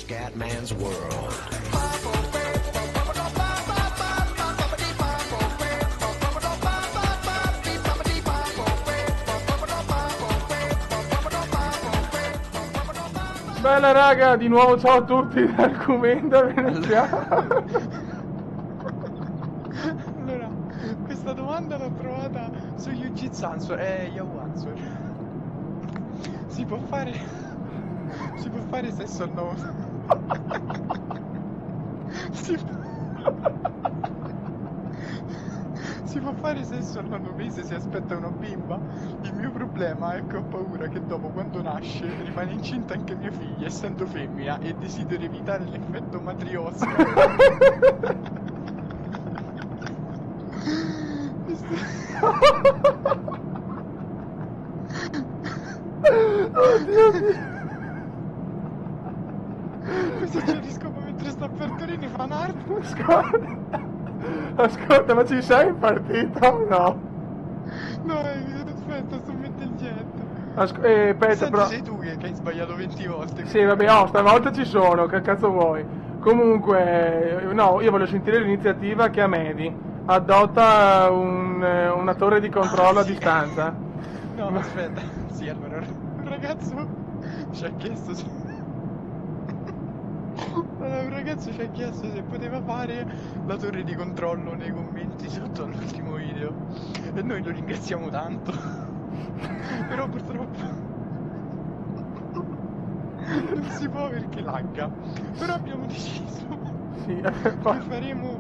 Scatman's World. Bella raga, di nuovo ciao a tutti dal Comenda veneziano. Allora, questa domanda l'ho trovata su Yujitsu Answer, Yahoo Answer. Si può fare sesso al nuovo... Si può fare sesso al nono mese se aspetta una bimba? Il mio problema è che ho paura che dopo, quando nasce, rimane incinta anche mia figlia, essendo femmina, e desidero evitare l'effetto matriosca. Oddio mio. Questo ci riscopo mentre sta partorendo fan art. Ascolta, ma ci sei partito o no? No, aspetta, sto mettendo il jet. Aspetta, Senti, però... sei tu che hai sbagliato 20 volte. Sì, vabbè, stavolta ci sono, che cazzo vuoi? Comunque, no, io voglio sentire l'iniziativa che a Medi adotta una torre di controllo a sì. distanza. No, aspetta. Sì, allora, un ragazzo ci ha chiesto se... Allora, un ragazzo ci ha chiesto se poteva fare la torre di controllo nei commenti sotto all'ultimo video. E noi lo ringraziamo tanto. Però purtroppo non si può perché lagga. Però abbiamo deciso Sì, che faremo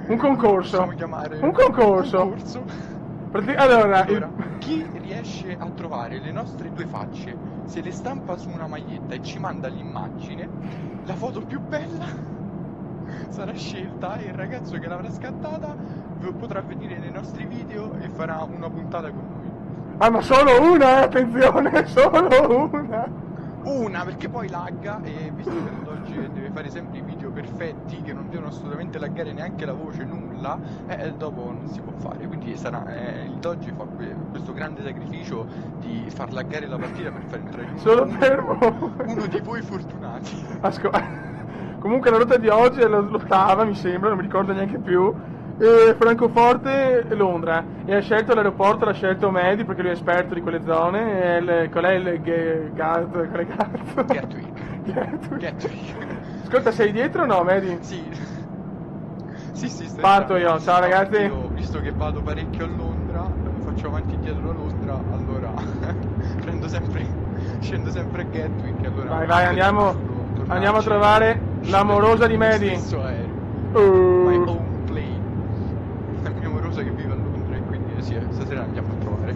un concorso. Possiamo chiamare Un concorso. Un concorso. Allora, chi riesce a trovare le nostre due facce, se le stampa su una maglietta e ci manda l'immagine, la foto più bella sarà scelta e il ragazzo che l'avrà scattata potrà venire nei nostri video e farà una puntata con noi. Ah, ma solo una, attenzione, solo una. Una, perché poi lagga, e visto che oggi deve fare sempre i video perfetti che non devono assolutamente laggare neanche la voce, nulla, dopo non si può fare. Quindi sarà il Doggi fa questo grande sacrificio di far laggare la partita per far entrare Solo fermo. uno di voi fortunati. Comunque la rotta di oggi è l'ottava, mi sembra, non mi ricordo neanche più. Francoforte e Londra, e ha scelto l'aeroporto, l'ha scelto Medi perché lui è esperto di quelle zone. Qual è il Gatwick. Ascolta, sei dietro o no, Medi? Sì, parto io, ciao ragazzi. Io, visto che vado parecchio a Londra, faccio avanti e indietro a Londra, allora scendo sempre a Gatwick, allora vai, andiamo a trovare l'amorosa di Medi. Stesso aereo. My own plane. La mia amorosa che vive a Londra, e quindi sì, stasera andiamo a trovare.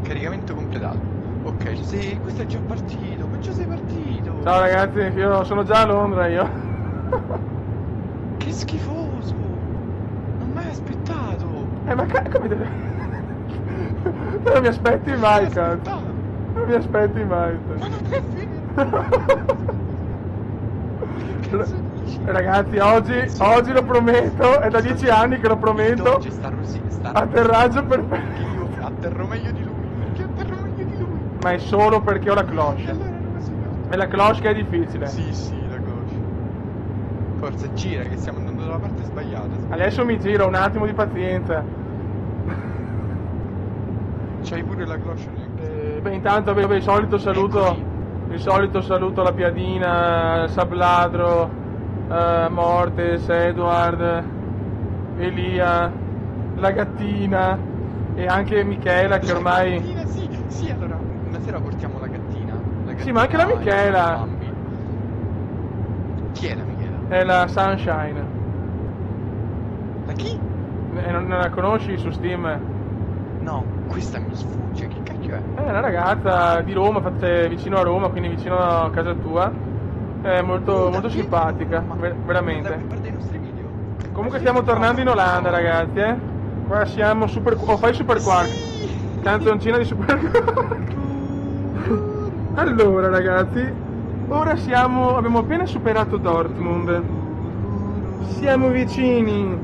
Caricamento completato. Ok, sì, questo è già partito, ma già sei partito. Ciao ragazzi, io sono già a Londra, io. Che schifoso. Non mi hai aspettato. Ma come deve... Non mi aspetti mai, cazzo. Non mi aspetti mai. Ma non è finito. Ragazzi, oggi lo prometto, è da 10 anni che lo prometto. Atterraggio perfetto. Io atterro meglio di lui. Perché atterro meglio di lui? Ma è solo perché ho la cloche. È la cloche che è difficile. Sì, la cloche. Forza, gira che stiamo andando dalla parte sbagliata. Adesso mi giro, un attimo di pazienza. C'hai pure la cloche. Intanto il solito saluto alla Piadina, Sabladro, Mortes, Edward, Elia, la gattina e anche Michela che ormai... Sì, allora una sera portiamo la gattina. Sì, ma anche la Michela. Chi è la Michela? È la Sunshine. La chi? Non la conosci su Steam? No, questa mi sfugge, che cacchio è? È una ragazza di Roma, vicino a Roma, quindi vicino a casa tua. È molto simpatica, veramente. Guarda i nostri video. Comunque stiamo tornando in Olanda, ragazzi, Qua siamo super... fai super quark. Canzoncina di super quark. Allora, ragazzi, ora abbiamo appena superato Dortmund. Siamo vicini,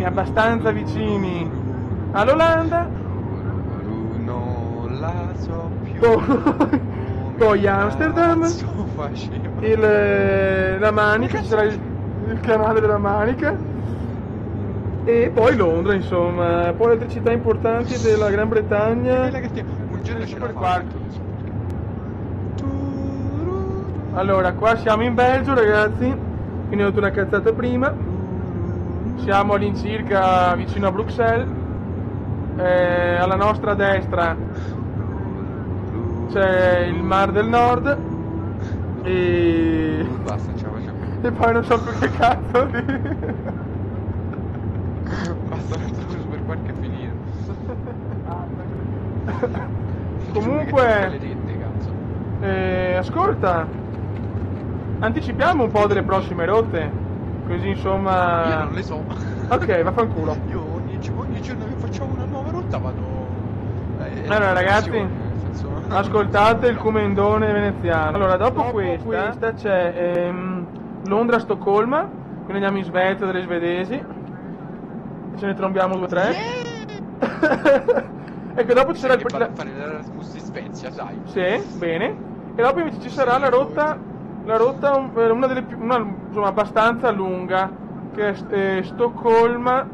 abbastanza vicini all'Olanda. la so più. Poi Amsterdam, Faceva. la Manica, ci sarà il canale della Manica. E poi Londra, insomma. Poi le altre città importanti della Gran Bretagna. Quella che un giorno ce la fa. Allora, qua siamo in Belgio, ragazzi. Quindi ho detto una cazzata prima. Siamo all'incirca vicino a Bruxelles. Alla nostra destra c'è il Mar del Nord. E Basta, ciao, ciao. e poi non so più che cazzo di... Basta, non so per qualche finire. Comunque, ascolta, anticipiamo un po' delle prossime rotte, così insomma... Io non le so. Ok, vaffanculo. Io ogni giorno che facciamo una nuova rotta vado... Allora ragazzi, nel senso... ascoltate il comendone veneziano. Allora, dopo questa c'è Londra-Stoccolma, quindi andiamo in Svezia delle svedesi, ce ne trombiamo 2 o 3. Ecco, dopo ci sarà il... vado a fare l'Erasmus in Svezia, sai. Sì, bene. E dopo invece ci sarà la rotta una delle più, insomma, abbastanza lunga, che è Stoccolma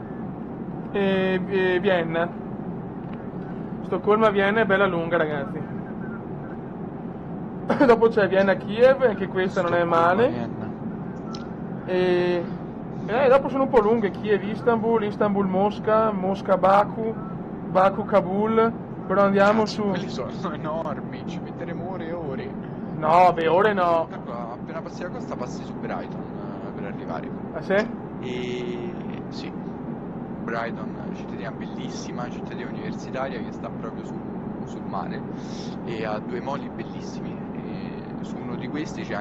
e Vienna. Stoccolma-Vienna è bella lunga, ragazzi. Dopo c'è Vienna-Kiev, anche questa non è male. E dopo sono un po' lunghe: Kiev-Istanbul, Istanbul-Mosca, Mosca-Baku, Baku-Kabul. Però andiamo su... Quelli sono enormi, ci metteremo ore e ore. No, beh, ore no. Appena passi la costa passi su Brighton per arrivare. Ah sì? E sì, Brighton, cittadina bellissima, cittadina universitaria che sta proprio sul mare e ha 2 moli bellissimi. E su uno di questi ci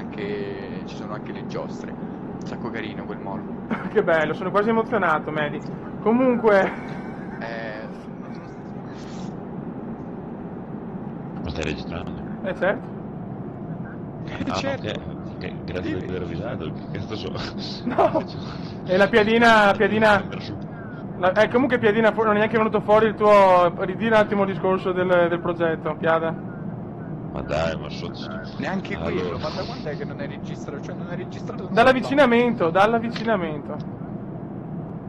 sono anche le giostre. Un sacco carino quel mall. Che bello, sono quasi emozionato, Medi. Comunque... Ma stai registrando? Certo. Certo. Ok, grazie per aver avvisato, che cazzo so? No, e la piadina... comunque piadina, non è neanche venuto fuori il tuo... Ridì un attimo il discorso del progetto, Piada. Ma dai, ma so... Neanche quello, ma da quando è che non è registrato? Cioè non è registrato... Dall'avvicinamento.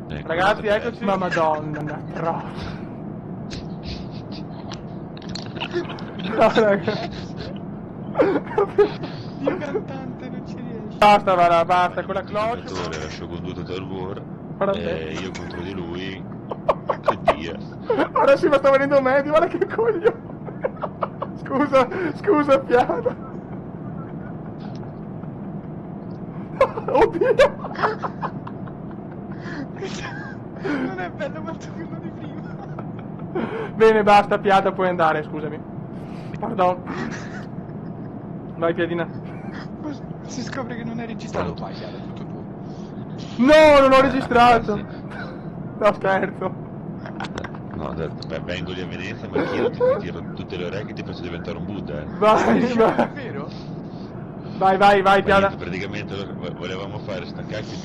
Ecco, Ragazzi, eccoci. Ma madonna, troppo. No, ragazzi. Dio cantante non ci riesce. Basta, con la cloche. Era sciocondotto dal War Guarda e io contro di lui. Che dia. Ora sì, ma sta venendo medio, guarda che coglione. Scusa, Piada. Oddio. Non è bello quanto quello di prima. Bene, basta, Piada, puoi andare, scusami. Pardon. Vai, Piadina. Si scopre che non è registrato, vai, Piada, tutto tuo. No, non ho registrato. No, scherzo. No, ho detto, beh, vengo lì a Venezia, ma io ti tiro tutte le orecchie e ti faccio diventare un Buddha, Vai. Vero? Vai, Piada. Praticamente volevamo fare sta cacchio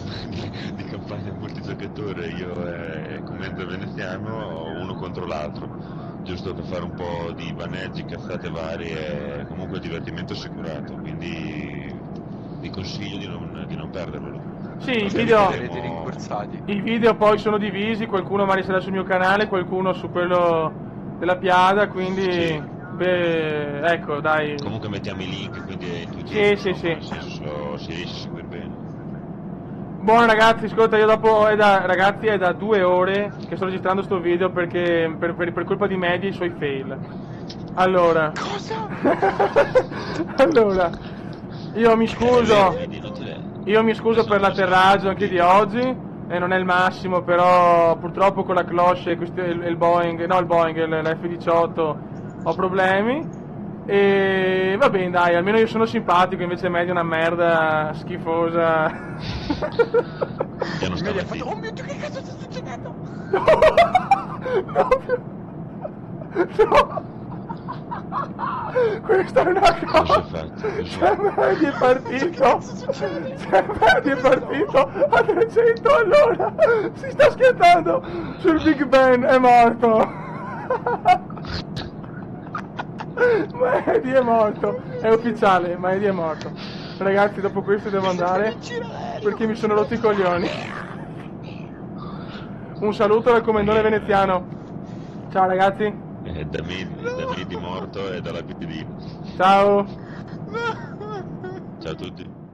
di campagna multigiocatore, io e commento veneziano, uno contro l'altro, giusto per fare un po' di vaneggi, cazzate varie, e comunque divertimento assicurato, quindi vi consiglio di non perderlo. Sì, rinforzati. I video poi sono divisi, qualcuno magari sarà sul mio canale, qualcuno su quello della Piada, quindi... Sì. Beh, ecco, dai. Comunque mettiamo i link, quindi è Sì. intuitivo. Nel senso, si riesce a seguire bene. Buono ragazzi, ascolta, io dopo è da 2 ore che sto registrando sto video perché per colpa di Medi e i suoi fail. Allora. Cosa? Allora, io mi scuso per l'atterraggio anche di oggi, e non è il massimo, però purtroppo con la cloche il Boeing, l'F-18 ho problemi. E va bene, dai, almeno io sono simpatico, invece Media è una merda schifosa. Media ha fatto, oh mio Dio, che cazzo sta succedendo? No. Questa è una cosa. Media è partito a 300 all'ora. Si sta schiantando sul Big Ben, è morto. Ma Eddie è morto, è ufficiale, ma Eddie è morto. Ragazzi, dopo questo devo andare perché mi sono rotti i coglioni. Un saluto dal commendone veneziano. Ciao ragazzi. Da me di morto e dalla PD. Ciao. Ciao a tutti.